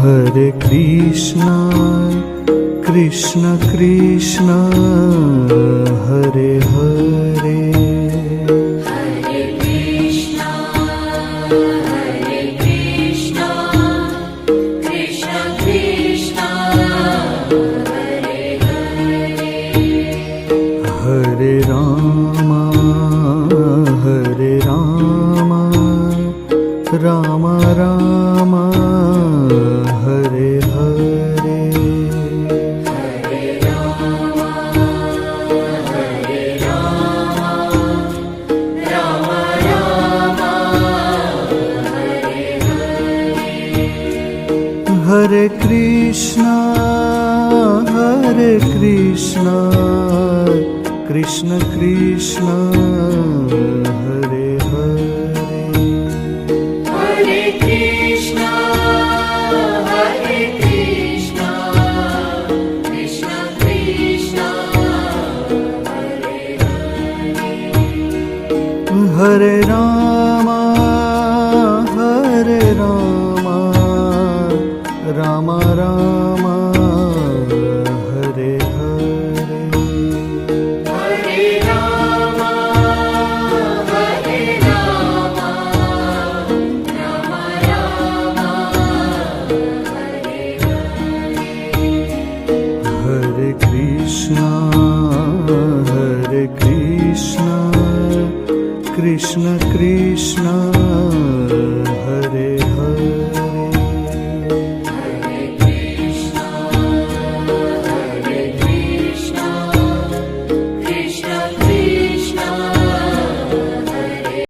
Hare Krishna, Krishna Krishna, Hare Hare. Hare Krishna, Krishna Krishna, Hare Hare. Hare Rama, Rama Rama, Hare Hare. Hare Rama, Rama Rama, Hare Hare. Hare Krishna, Krishna Krishna, Hare Hare. Hare Krishna, Krishna Krishna, Hare Hare. Hare Rama, Rama Rama, Hare Hare. Hare Rama, Rama Rama, Hare Hare. Hare Krishna, Krishna Krishna,